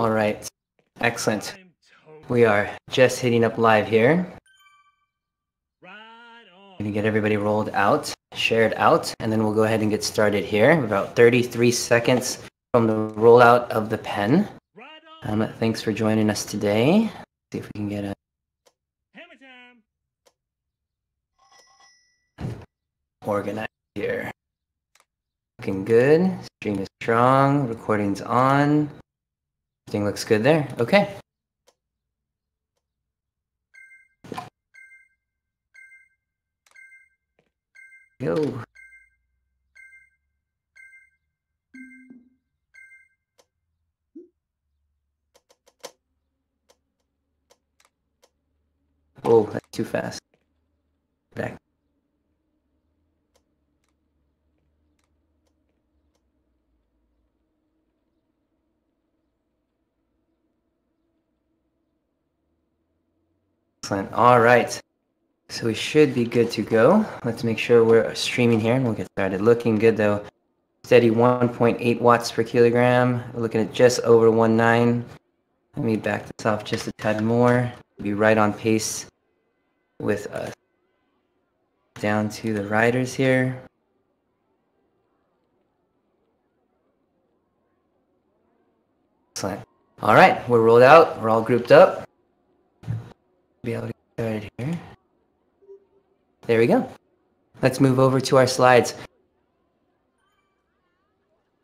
All right. Excellent. We are just hitting up live here. Going to get everybody rolled out, shared out, and then we'll go ahead and get started here. About 33 seconds from the rollout of the pen. Thanks for joining us today. Let's see if we can get a organized here. Looking good. Stream is strong. Recording's on. Everything looks good there. Okay. Go. Whoa, that's too fast. Back. Excellent. All right. So we should be good to go. Let's make sure we're streaming here and we'll get started. Looking good though. Steady 1.8 watts per kilogram. We're looking at just over 1.9. Let me back this off just a tad more. Be right on pace with us. Down to the riders here. Excellent. All right, we're rolled out. We're all grouped up. Be able to get started here. There we go. Let's move over to our slides.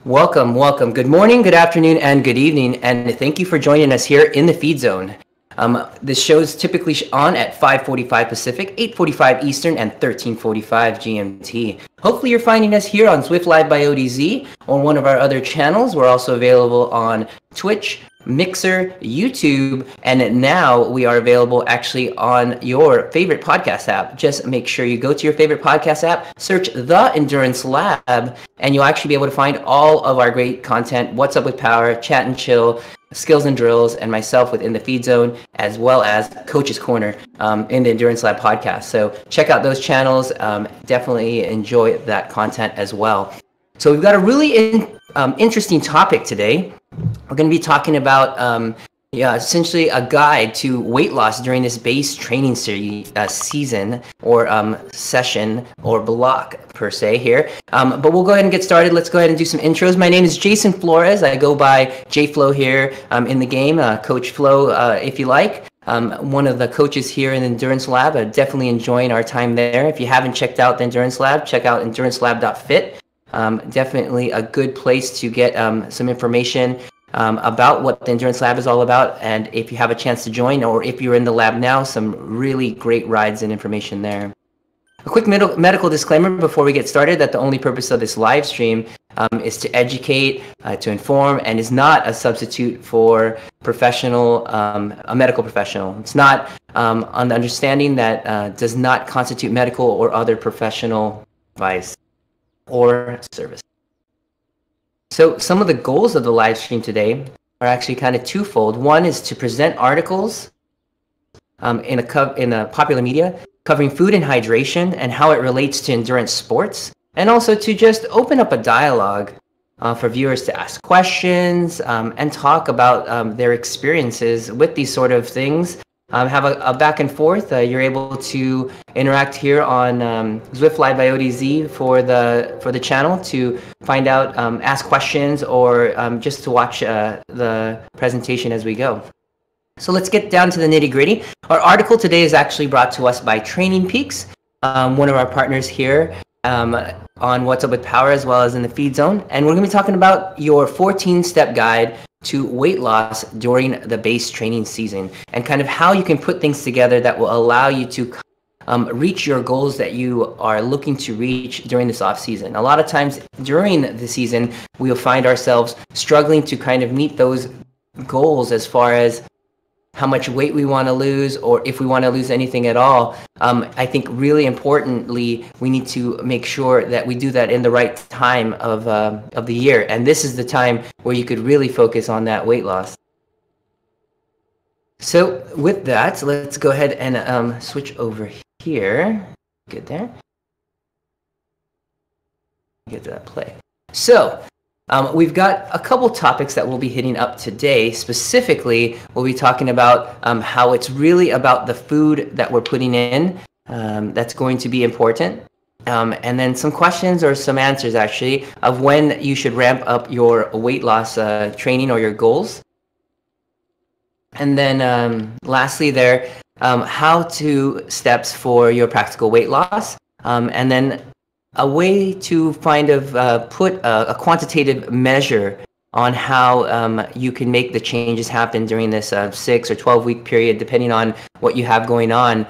Welcome, welcome. Good morning, good afternoon, and good evening, and thank you for joining us here in the feed zone. This show is typically on at 5:45 Pacific, 8:45 Eastern, and 13:45 GMT. Hopefully you're finding us here on Zwift Live by ODZ or one of our other channels. We're also available on Twitch, Mixer, YouTube, and now we are available actually on your favorite podcast app. Just make sure you go to your favorite podcast app, search The Endurance Lab, and you'll actually be able to find all of our great content, What's Up with Power, Chat and Chill, Skills and Drills, and myself within the feed zone, as well as Coach's Corner in the Endurance Lab podcast. So check out those channels. Definitely enjoy that content as well. So we've got a really interesting topic today. We're going to be talking about essentially a guide to weight loss during this base training season or session or block per se here. But we'll go ahead and get started. Let's go ahead and do some intros. My name is Jason Flores. I go by JFlo here in the game, Coach Flo if you like. One of the coaches here in the Endurance Lab. Definitely enjoying our time there. If you haven't checked out the Endurance Lab, check out endurancelab.fit. Definitely a good place to get some information about what the Endurance Lab is all about, and if you have a chance to join, or if you're in the lab now, some really great rides and information there. A quick medical disclaimer before we get started that the only purpose of this live stream is to educate, to inform, and is not a substitute for a medical professional. It's not on the understanding that does not constitute medical or other professional advice or service. So some of the goals of the live stream today are actually kind of twofold. One is to present articles in a popular media covering food and hydration and how it relates to endurance sports, and also to just open up a dialogue for viewers to ask questions and talk about their experiences with these sort of things. Have a back and forth. You're able to interact here on Zwift Live by ODZ for the channel to find out, ask questions, or just to watch the presentation as we go. So let's get down to the nitty gritty. Our article today is actually brought to us by Training Peaks, one of our partners here on What's Up with Power, as well as in the feed zone. And we're going to be talking about your 14-step guide to weight loss during the base training season, and kind of how you can put things together that will allow you to reach your goals that you are looking to reach during this off season. A lot of times during the season, we'll find ourselves struggling to kind of meet those goals as far as how much weight we want to lose, or if we want to lose anything at all. I think really importantly, we need to make sure that we do that in the right time of the year. And this is the time where you could really focus on that weight loss. So with that, let's go ahead and switch over here. Good there. Get to that play. So We've got a couple topics that we'll be hitting up today. Specifically, we'll be talking about how it's really about the food that we're putting in that's going to be important. And then some questions or some answers, actually, of when you should ramp up your weight loss training or your goals. And then lastly how to steps for your practical weight loss. And then a way to kind of put a quantitative measure on how you can make the changes happen during this 6 or 12-week period, depending on what you have going on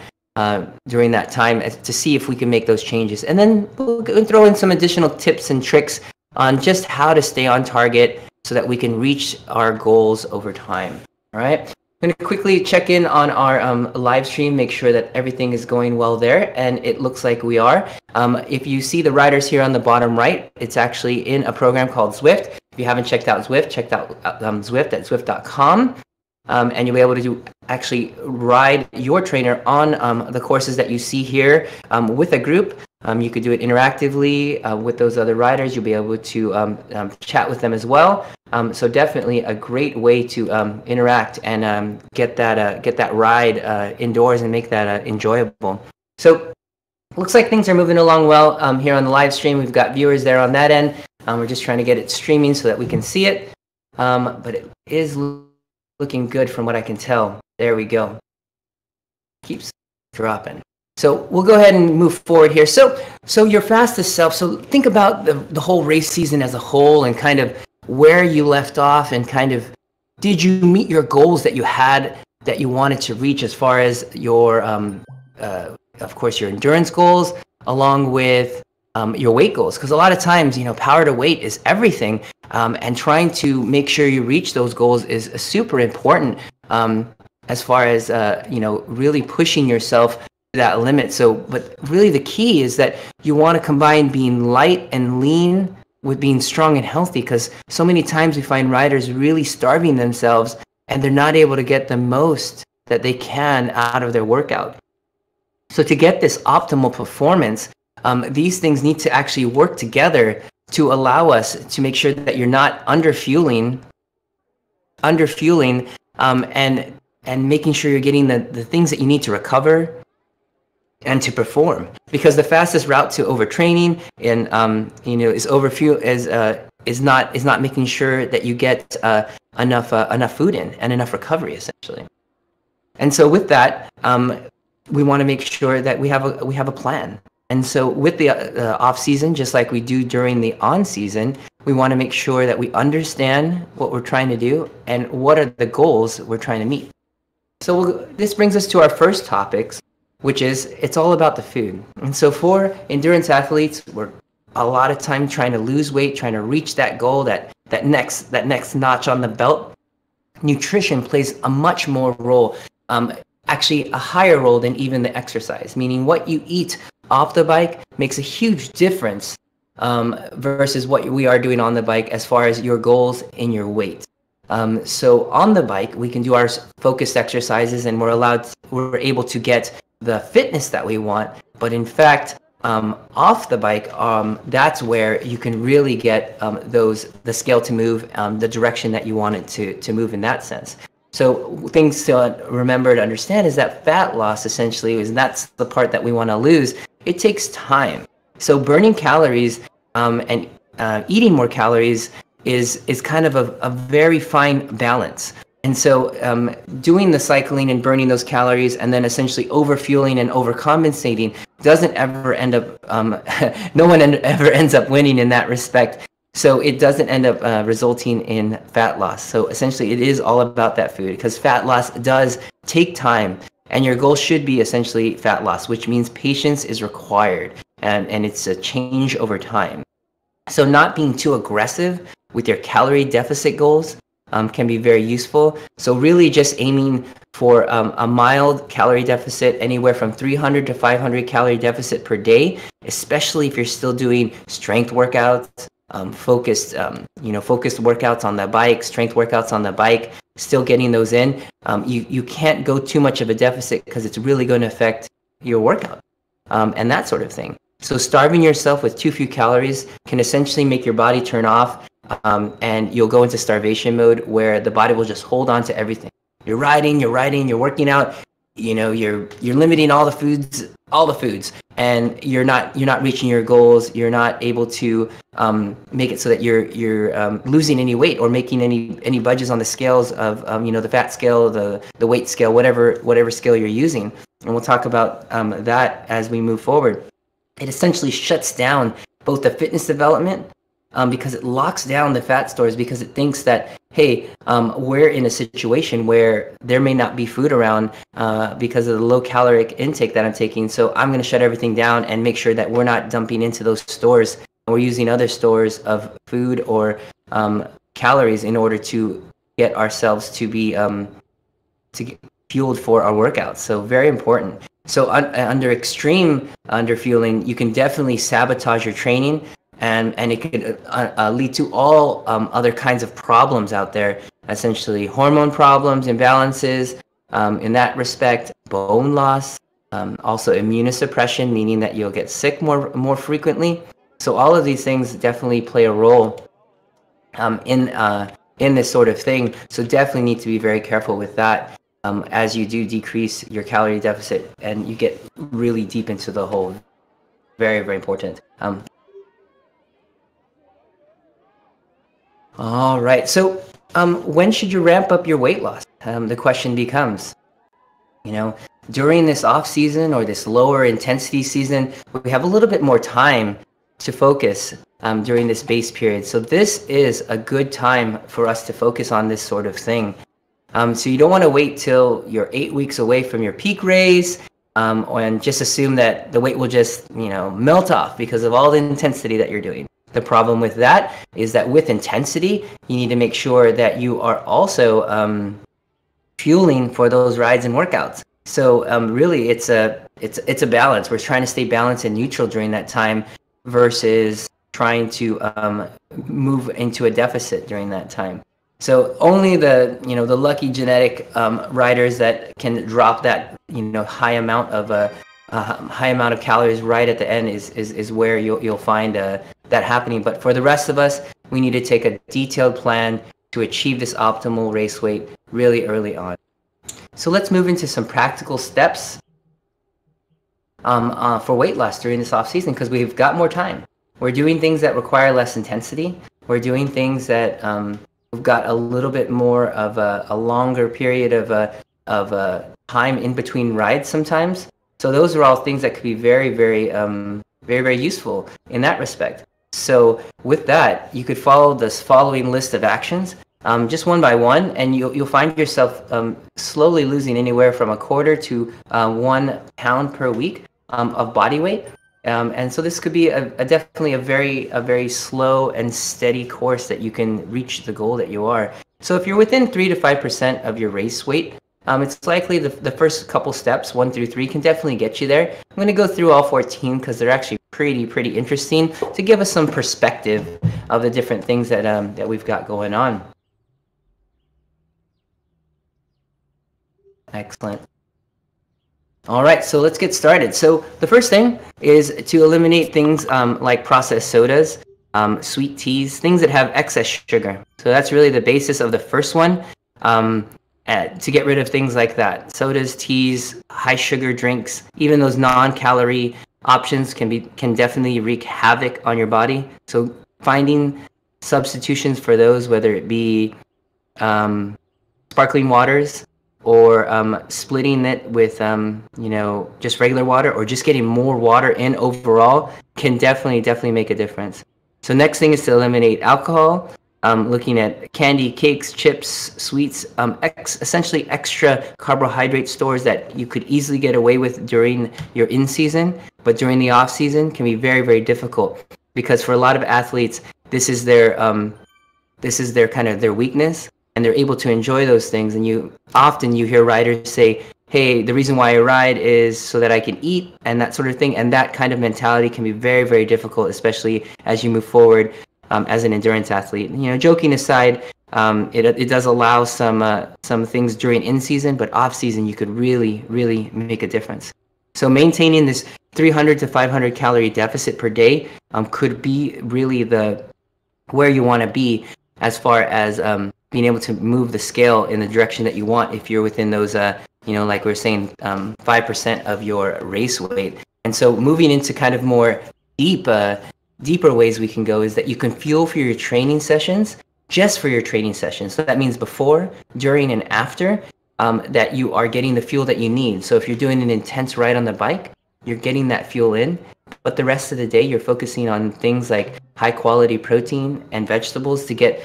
during that time, to see if we can make those changes. And then we'll throw in some additional tips and tricks on just how to stay on target so that we can reach our goals over time. All right. I'm going to quickly check in on our live stream, make sure that everything is going well there, and it looks like we are. If you see the riders here on the bottom right, it's actually in a program called Zwift. If you haven't checked out Zwift, check out Zwift at Zwift.com, and you'll be able to actually ride your trainer on the courses that you see here with a group. You could do it interactively with those other riders. You'll be able to chat with them as well. So definitely a great way to interact and get that ride indoors and make that enjoyable. So looks like things are moving along well here on the live stream. We've got viewers there on that end. We're just trying to get it streaming so that we can see it. But it is looking good from what I can tell. There we go. Keeps dropping. So we'll go ahead and move forward here. So your fastest self. So think about the whole race season as a whole and kind of where you left off and kind of did you meet your goals that you had that you wanted to reach as far as your of course your endurance goals along with your weight goals, because a lot of times power to weight is everything, and trying to make sure you reach those goals is super important as far as really pushing yourself to that limit. So but really the key is that you want to combine being light and lean with being strong and healthy, because so many times we find riders really starving themselves and they're not able to get the most that they can out of their workout. So to get this optimal performance, these things need to actually work together to allow us to make sure that you're not underfueling, and making sure you're getting the things that you need to recover and to perform. Because the fastest route to overtraining and is overfuel is not making sure that you get enough food in and enough recovery, essentially. And so with that, we want to make sure that we have a plan. And so with the off season, just like we do during the on season, we want to make sure that we understand what we're trying to do and what are the goals we're trying to meet. So this brings us to our first topics, which is it's all about the food. And so for endurance athletes, we're a lot of time trying to lose weight, trying to reach that goal, that next notch on the belt. Nutrition plays a much more role, actually a higher role than even the exercise, meaning what you eat off the bike makes a huge difference versus what we are doing on the bike as far as your goals and your weight. So on the bike, we can do our focused exercises and we're able to get the fitness that we want. But in fact, off the bike, that's where you can really get the scale to move the direction that you want it to move in that sense. So things to remember to understand is that fat loss essentially that's the part that we want to lose. It takes time. So burning calories and eating more calories is kind of a very fine balance. And so doing the cycling and burning those calories and then essentially overfueling and overcompensating doesn't ever end up, no one ever ends up winning in that respect. So it doesn't end up resulting in fat loss. So essentially it is all about that food, because fat loss does take time, and your goal should be essentially fat loss, which means patience is required, and it's a change over time. So not being too aggressive with your calorie deficit goals can be very useful. So really just aiming for a mild calorie deficit, anywhere from 300 to 500 calorie deficit per day, especially if you're still doing strength workouts, focused workouts on the bike, strength workouts on the bike, still getting those in. You can't go too much of a deficit because it's really going to affect your workout and that sort of thing. So starving yourself with too few calories can essentially make your body turn off and you'll go into starvation mode where the body will just hold on to everything. You're riding, you're working out, you're limiting all the foods, and you're not reaching your goals. You're not able to make it so that you're losing any weight or making any budges on the scales of the fat scale, the weight scale, whatever scale you're using. And we'll talk about that as we move forward. It essentially shuts down both the fitness development, because it locks down the fat stores, because it thinks that, hey, we're in a situation where there may not be food around because of the low caloric intake that I'm taking. So I'm going to shut everything down and make sure that we're not dumping into those stores. We're using other stores of food or calories in order to get ourselves to be get fueled for our workouts. So very important. So under extreme underfueling, you can definitely sabotage your training. And it could lead to all other kinds of problems out there, essentially hormone problems, imbalances, in that respect, bone loss, also immunosuppression, meaning that you'll get sick more frequently. So all of these things definitely play a role in this sort of thing. So definitely need to be very careful with that as you do decrease your calorie deficit and you get really deep into the hole. Very, very important. All right. So when should you ramp up your weight loss? The question becomes, during this off season or this lower intensity season, we have a little bit more time to focus during this base period. So this is a good time for us to focus on this sort of thing. So you don't want to wait till you're 8 weeks away from your peak race and just assume that the weight will just, melt off because of all the intensity that you're doing. The problem with that is that with intensity, you need to make sure that you are also fueling for those rides and workouts. So really, it's a balance. We're trying to stay balanced and neutral during that time versus trying to move into a deficit during that time. So only the lucky genetic riders that can drop that high amount of calories right at the end is where you'll find that happening. But for the rest of us, we need to take a detailed plan to achieve this optimal race weight really early on. So let's move into some practical steps for weight loss during this off season, because we've got more time. We're doing things that require less intensity. We're doing things that we've got a little bit more of a longer period of time in between rides sometimes. So those are all things that could be very, very, very, very useful in that respect. So with that, you could follow this following list of actions, just one by one, and you'll find yourself slowly losing anywhere from 1/4 to 1 pound per week of body weight. And so this could be definitely a very slow and steady course that you can reach the goal that you are. So if you're within 3 to 5% of your race weight, it's likely the first couple steps, 1 through 3, can definitely get you there. I'm going to go through all 14 because they're actually pretty interesting to give us some perspective of the different things that we've got going on. Excellent. All right, so let's get started. So the first thing is to eliminate things like processed sodas, sweet teas, things that have excess sugar. So that's really the basis of the first one. To get rid of things like that. Sodas, teas, high sugar drinks, even those non-calorie options can definitely wreak havoc on your body. So finding substitutions for those, whether it be sparkling waters or splitting it with just regular water, or just getting more water in overall, can definitely make a difference. So next thing is to eliminate alcohol. Looking at candy, cakes, chips, sweets, essentially extra carbohydrate stores that you could easily get away with during your in-season, but during the off-season can be very, very difficult, because for a lot of athletes, this is their kind of their weakness, and they're able to enjoy those things. And you hear riders say, hey, the reason why I ride is so that I can eat, and that sort of thing. And that kind of mentality can be very, very difficult, especially as you move forward as an endurance athlete. Joking aside, it does allow some things during in-season, but off-season you could really, really make a difference. So maintaining this 300 to 500 calorie deficit per day could be really the where you want to be as far as being able to move the scale in the direction that you want if you're within those, like we were saying, 5% of your race weight. And so moving into kind of more deeper ways we can go is that you can fuel for your training sessions, just for your training sessions. So that means before, during, and after, that you are getting the fuel that you need. So if you're doing an intense ride on the bike, you're getting that fuel in, but the rest of the day you're focusing on things like high quality protein and vegetables to get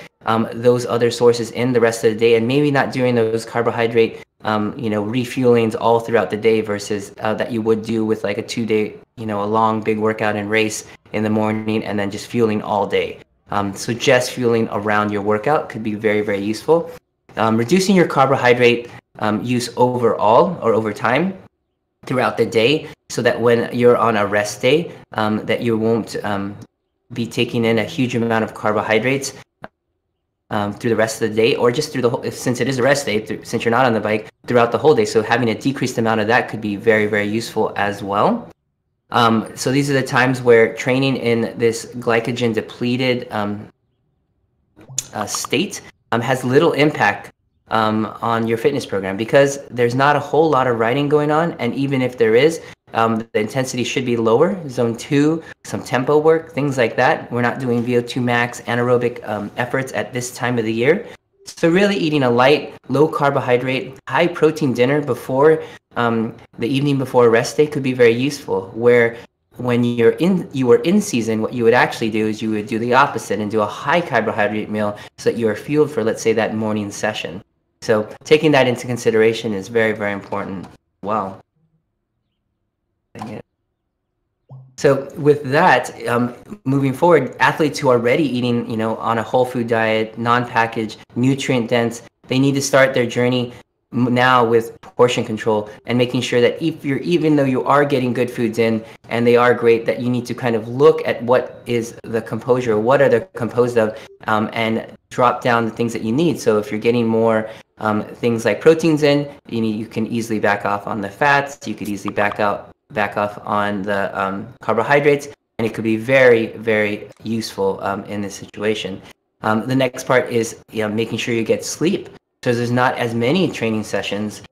those other sources in the rest of the day, and maybe not doing those carbohydrate refuelings all throughout the day versus that you would do with like a 2-day, a long big workout and race in the morning and then just fueling all day. So just fueling around your workout could be very, very useful. Reducing your carbohydrate use overall or over time throughout the day, so that when you're on a rest day, that you won't be taking in a huge amount of carbohydrates through the rest of the day, or just through the whole, since it is a rest day, since you're not on the bike, throughout the whole day. So having a decreased amount of that could be very, very useful as well. So these are the times where training in this glycogen depleted state has little impact on your fitness program, because there's not a whole lot of riding going on, and even if there is, the intensity should be lower, zone 2, some tempo work, things like that. We're not doing VO2 max anaerobic efforts at this time of the year. So really eating a light, low carbohydrate, high protein dinner before the evening before a rest day could be very useful, where when you were in season, what you would actually do is you would do the opposite and do a high carbohydrate meal so that you are fueled for, let's say, that morning session. So taking that into consideration is very, very important as well. So with that, moving forward, athletes who are already eating, on a whole food diet, non-packaged, nutrient dense, they need to start their journey now with portion control and making sure that even though you are getting good foods in and they are great, that you need to kind of look at what is the composure, what are they composed of, and drop down the things that you need. So if you're getting more things like proteins in, you can easily back off on the fats. You could easily back off on the carbohydrates, and it could be very, very useful in this situation. The next part is making sure you get sleep, so there's not as many training sessions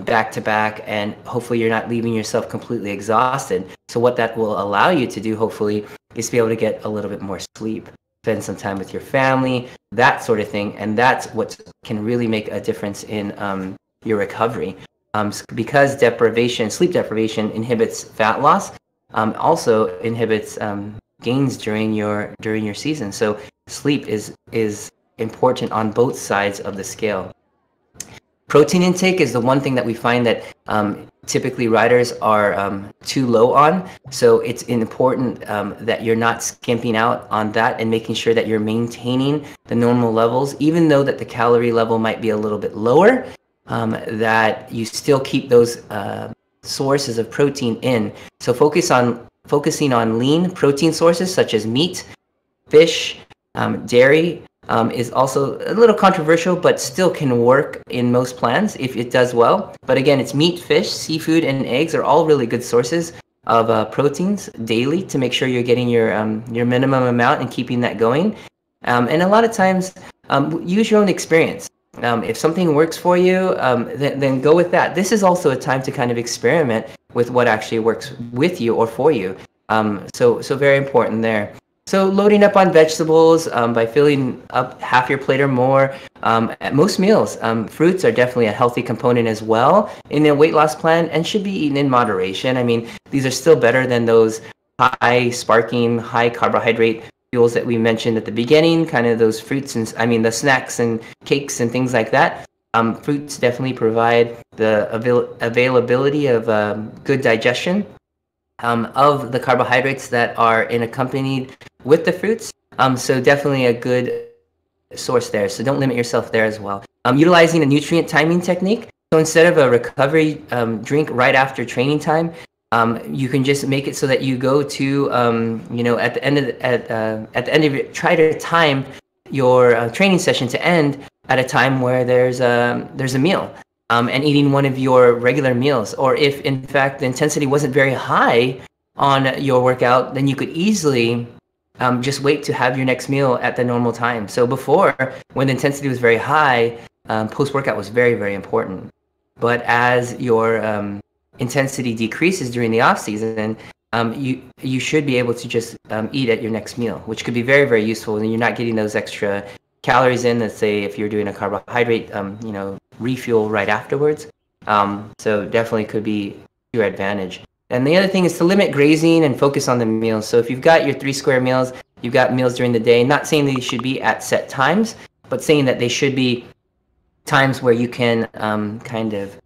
back to back, and hopefully you're not leaving yourself completely exhausted. So what that will allow you to do, hopefully, is to be able to get a little bit more sleep, spend some time with your family, that sort of thing, and that's what can really make a difference in your recovery. Because sleep deprivation inhibits fat loss, also inhibits gains during your season. So sleep is important on both sides of the scale. Protein intake is the one thing that we find that typically riders are too low on. So it's important that you're not skimping out on that and making sure that you're maintaining the normal levels, even though that the calorie level might be a little bit lower. That you still keep those sources of protein in. So focusing on lean protein sources such as meat, fish, dairy is also a little controversial, but still can work in most plans if it does well. But again, it's meat, fish, seafood, and eggs are all really good sources of proteins daily to make sure you're getting your minimum amount and keeping that going. And a lot of times, use your own experience. If something works for you, then go with that. This is also a time to kind of experiment with what actually works with you or for you. So very important there. So loading up on vegetables by filling up half your plate or more at most meals. Fruits are definitely a healthy component as well in a weight loss plan and should be eaten in moderation. I mean, these are still better than those high carbohydrate fuels that we mentioned at the beginning, kind of those fruits and the snacks and cakes and things like that. Fruits definitely provide the availability of good digestion of the carbohydrates that are accompanied with the fruits. So definitely a good source there. So don't limit yourself there as well. Utilizing a nutrient timing technique. So instead of a recovery drink right after training time, you can just make it so that you go to at the end of your, try to time your training session to end at a time where there's a meal, and eating one of your regular meals. Or if in fact the intensity wasn't very high on your workout, then you could easily just wait to have your next meal at the normal time. So before, when the intensity was very high, post-workout was very, very important. But as your intensity decreases during the off season, you should be able to just eat at your next meal, which could be very, very useful. And you're not getting those extra calories in. Let's say if you're doing a carbohydrate, refuel right afterwards. So definitely could be to your advantage. And the other thing is to limit grazing and focus on the meals. So if you've got your 3 square meals, you've got meals during the day, not saying that they should be at set times, but saying that they should be times where you can kind of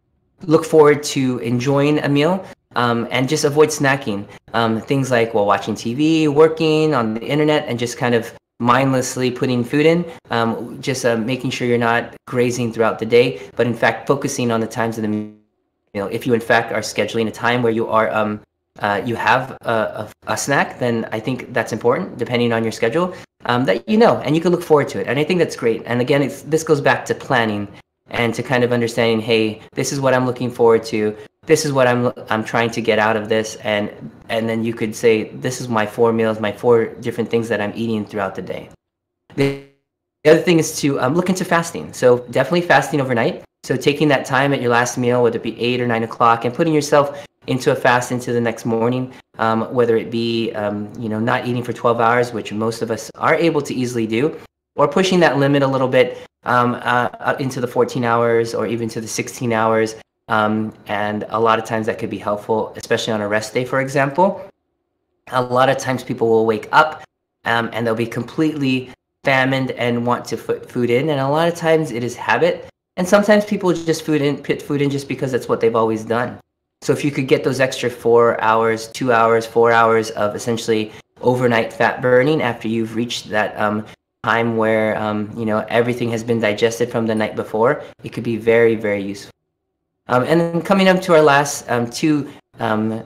look forward to enjoying a meal, and just avoid snacking. Things like while watching TV, working on the internet, and just kind of mindlessly putting food in, just making sure you're not grazing throughout the day, but in fact focusing on the times of the meal. If you in fact are scheduling a time where you are you have a snack, then I think that's important, depending on your schedule, that and you can look forward to it. And I think that's great. And again, this goes back to planning and to kind of understanding, hey, this is what I'm looking forward to. This is what I'm trying to get out of this, and then you could say, this is my 4 meals, my 4 different things that I'm eating throughout the day. The other thing is to look into fasting. So definitely fasting overnight. So taking that time at your last meal, whether it be 8 or 9 o'clock, and putting yourself into a fast into the next morning, whether it be not eating for 12 hours, which most of us are able to easily do, or pushing that limit a little bit into the 14 hours or even to the 16 hours. And a lot of times that could be helpful, especially on a rest day, for example. A lot of times people will wake up and they'll be completely famined and want to put food in. And a lot of times it is habit. And sometimes people just put food in just because that's what they've always done. So if you could get those extra 4 hours, 2 hours, 4 hours of essentially overnight fat burning after you've reached that time where everything has been digested from the night before, it could be very, very useful. And then coming up to our last two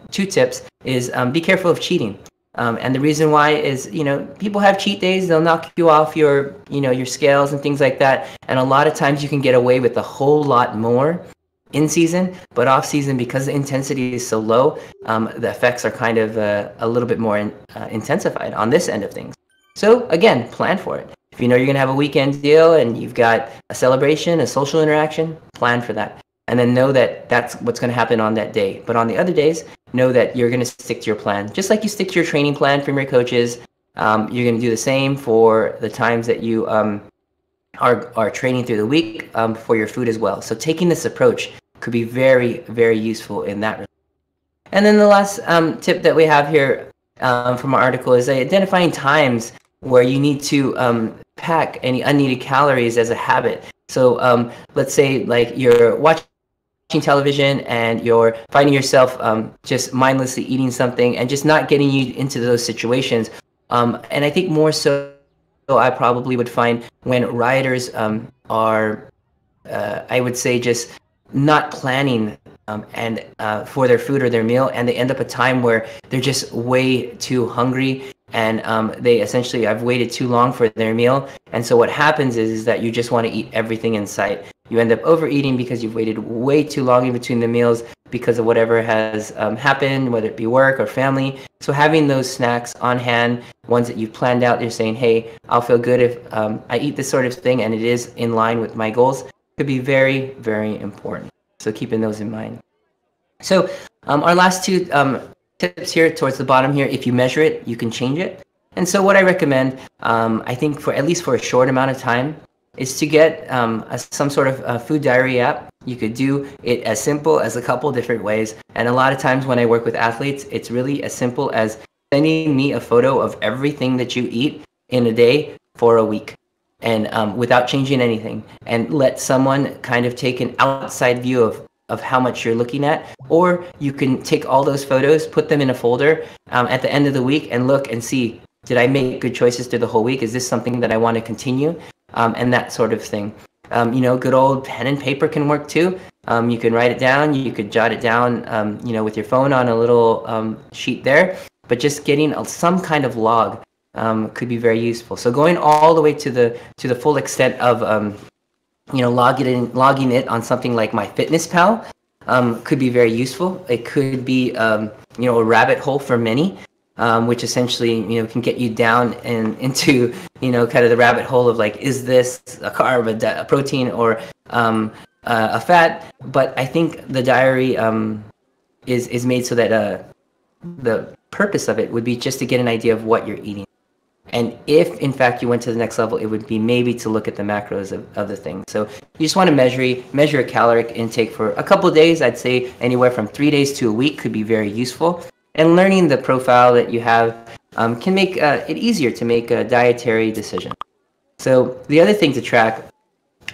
tips is be careful of cheating. And the reason why is, people have cheat days. They'll knock you off your scales and things like that. And a lot of times you can get away with a whole lot more in season, but off season, because the intensity is so low, the effects are kind of a little bit more intensified on this end of things. So again, plan for it. If you know you're going to have a weekend deal and you've got a celebration, a social interaction, plan for that. And then know that that's what's going to happen on that day. But on the other days, know that you're going to stick to your plan. Just like you stick to your training plan from your coaches, you're going to do the same for the times that you are training through the week for your food as well. So taking this approach could be very, very useful in that. And then the last tip that we have here from our article is identifying times where you need to pack any unneeded calories as a habit. So let's say like you're watching television and you're finding yourself just mindlessly eating something and just not getting you into those situations. And I think more so I probably would find when riders are, I would say, just not planning and for their food or their meal, and they end up a time where they're just way too hungry, and they essentially have waited too long for their meal. And so what happens is that you just want to eat everything in sight. You end up overeating because you've waited way too long in between the meals because of whatever has happened, whether it be work or family. So having those snacks on hand, ones that you've planned out, you're saying, hey, I'll feel good if I eat this sort of thing and it is in line with my goals, could be very, very important. So keeping those in mind. So our last two tips here towards the bottom here, if you measure it, you can change it. And so what I recommend, I think for at least for a short amount of time, is to get some sort of food diary app. You could do it as simple as a couple different ways. And a lot of times when I work with athletes, it's really as simple as sending me a photo of everything that you eat in a day for a week, and without changing anything, and let someone kind of take an outside view of how much you're looking at. Or you can take all those photos, put them in a folder at the end of the week, and look and see, did I make good choices through the whole week? Is this something that I want to continue? And that sort of thing. Good old pen and paper can work too. You can write it down, you could jot it down, with your phone on a little sheet there. But just getting some kind of log could be very useful. So going all the way to the full extent of logging it on something like MyFitnessPal could be very useful. It could be a rabbit hole for many. which essentially, can get you down and into, kind of the rabbit hole of like, is this a carb, a protein, or a fat? But I think the diary is made so that the purpose of it would be just to get an idea of what you're eating. And if, in fact, you went to the next level, it would be maybe to look at the macros of the thing. So you just want to measure a caloric intake for a couple of days. I'd say anywhere from 3 days to a week could be very useful. And learning the profile that you have can make it easier to make a dietary decision. So the other thing to track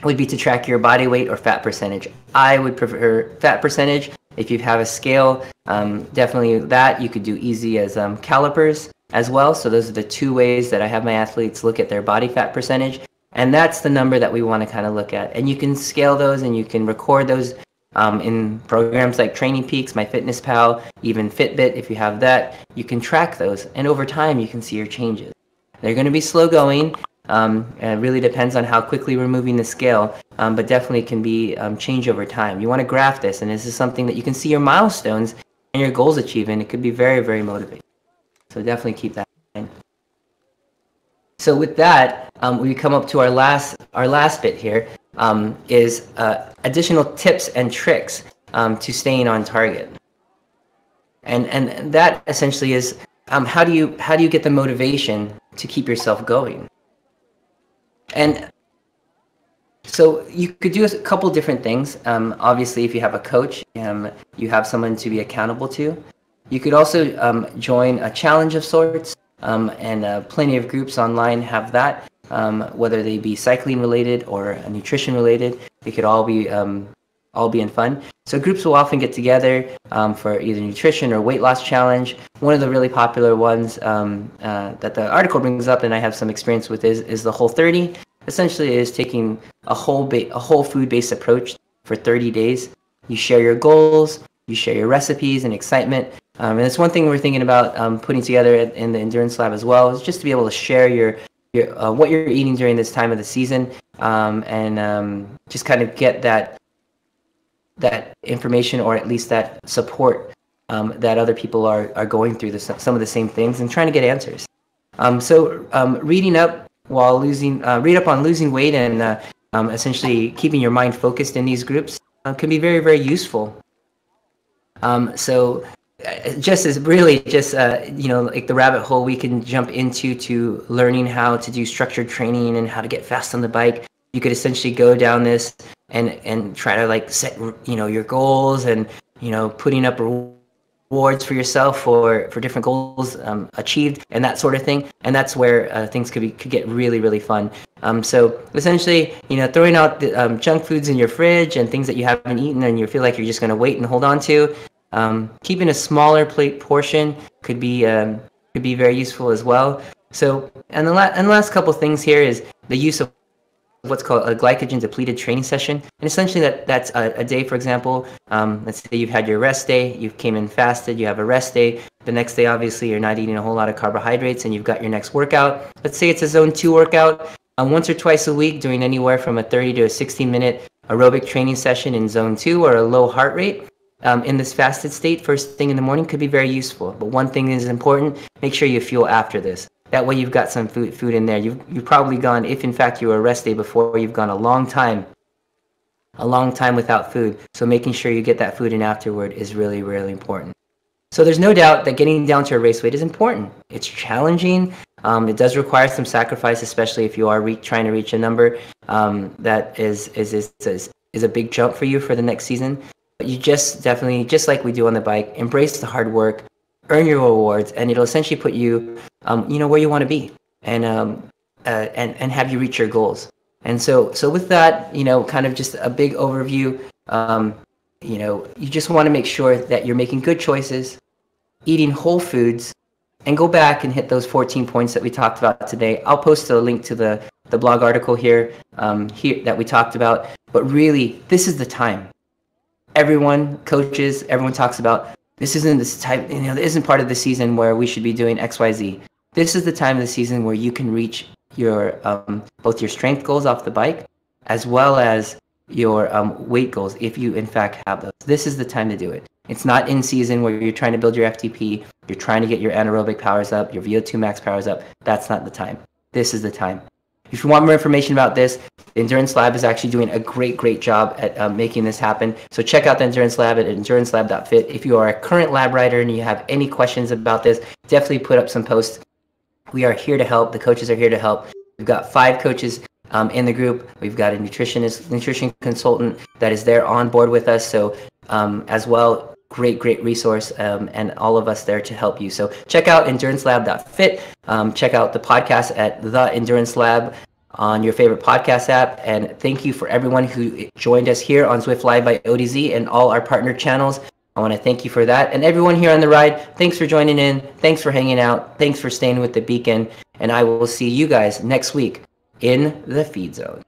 would be to track your body weight or fat percentage. I would prefer fat percentage. If you have a scale, definitely that. You could do easy as calipers as well. So those are the two ways that I have my athletes look at their body fat percentage. And that's the number that we want to kind of look at. And you can scale those and you can record those in programs like Training Peaks, MyFitnessPal, even Fitbit. If you have that, you can track those. And over time, you can see your changes. They're going to be slow going. It really depends on how quickly we're moving the scale, but definitely can be change over time. You want to graph this, and this is something that you can see your milestones and your goals achieved, and it could be very, very motivating. So definitely keep that in mind. So with that, we come up to our last bit here, is additional tips and tricks to staying on target. And that essentially is how do you get the motivation to keep yourself going? And so you could do a couple different things. Obviously, if you have a coach, you have someone to be accountable to. You could also join a challenge of sorts, and plenty of groups online have that, whether they be cycling related or nutrition related. They could all be in fun. So groups will often get together for either nutrition or weight loss challenge. One of the really popular ones that the article brings up, and I have some experience with, is the Whole30. Essentially, it is taking a whole food-based approach for 30 days. You share your goals, you share your recipes and excitement. And it's one thing we're thinking about putting together in the Endurance Lab as well, is just to be able to share your what you're eating during this time of the season, and just kind of get that information, or at least that support that other people are going through some of the same things and trying to get answers. So reading up on losing weight and essentially keeping your mind focused in these groups can be very, very useful. So just as really just like the rabbit hole we can jump into to learning how to do structured training and how to get fast on the bike, you could essentially go down this and try to like set your goals and putting up rewards for yourself for different goals achieved and that sort of thing. And that's where things could get really, really fun. So essentially, throwing out the junk foods in your fridge and things that you haven't eaten and you feel like you're just going to wait and hold on to. Keeping a smaller plate portion could be very useful as well. So, and the last couple things here is the use of what's called a glycogen depleted training session. And essentially that's a day, for example, let's say you've had your rest day, you came in fasted, you have a rest day. The next day, obviously, you're not eating a whole lot of carbohydrates and you've got your next workout. Let's say it's a zone 2 workout. Once or twice a week, doing anywhere from a 30 to a 16-minute aerobic training session in zone 2 or a low heart rate. In this fasted state, first thing in the morning could be very useful. But one thing is important, make sure you fuel after this. That way you've got some food in there. You've probably gone, if in fact you were a rest day before, you've gone a long time without food. So making sure you get that food in afterward is really, really important. So there's no doubt that getting down to a race weight is important. It's challenging. It does require some sacrifice, especially if you are trying to reach a number that is a big jump for you for the next season. But you just definitely, just like we do on the bike, embrace the hard work, earn your rewards, and it'll essentially put you, where you want to be, and have you reach your goals. And so with that, kind of just a big overview. You just want to make sure that you're making good choices, eating whole foods, and go back and hit those 14 points that we talked about today. I'll post a link to the blog article here that we talked about. But really, this is the time. Everyone, coaches, everyone talks about this isn't part of the season where we should be doing XYZ. This is the time of the season where you can reach your both your strength goals off the bike, as well as your weight goals if you in fact have those. This is the time to do it. It's not in season where you're trying to build your FTP, you're trying to get your anaerobic powers up, your VO2 max powers up. That's not the time. This is the time. If you want more information about this, the Endurance Lab is actually doing a great job at making this happen. So check out the Endurance Lab at endurancelab.fit. If you are a current lab rider and you have any questions about this, definitely put up some posts. We are here to help. The coaches are here to help. We've got 5 coaches in the group. We've got a nutrition consultant that is there on board with us. So as well, great resource, and all of us there to help you. So check out endurancelab.fit. Check out the podcast at The Endurance Lab on your favorite podcast app. And thank you for everyone who joined us here on Zwift Live by ODZ and all our partner channels. I want to thank you for that. And everyone here on the ride, thanks for joining in. Thanks for hanging out. Thanks for staying with the beacon. And I will see you guys next week in the feed zone.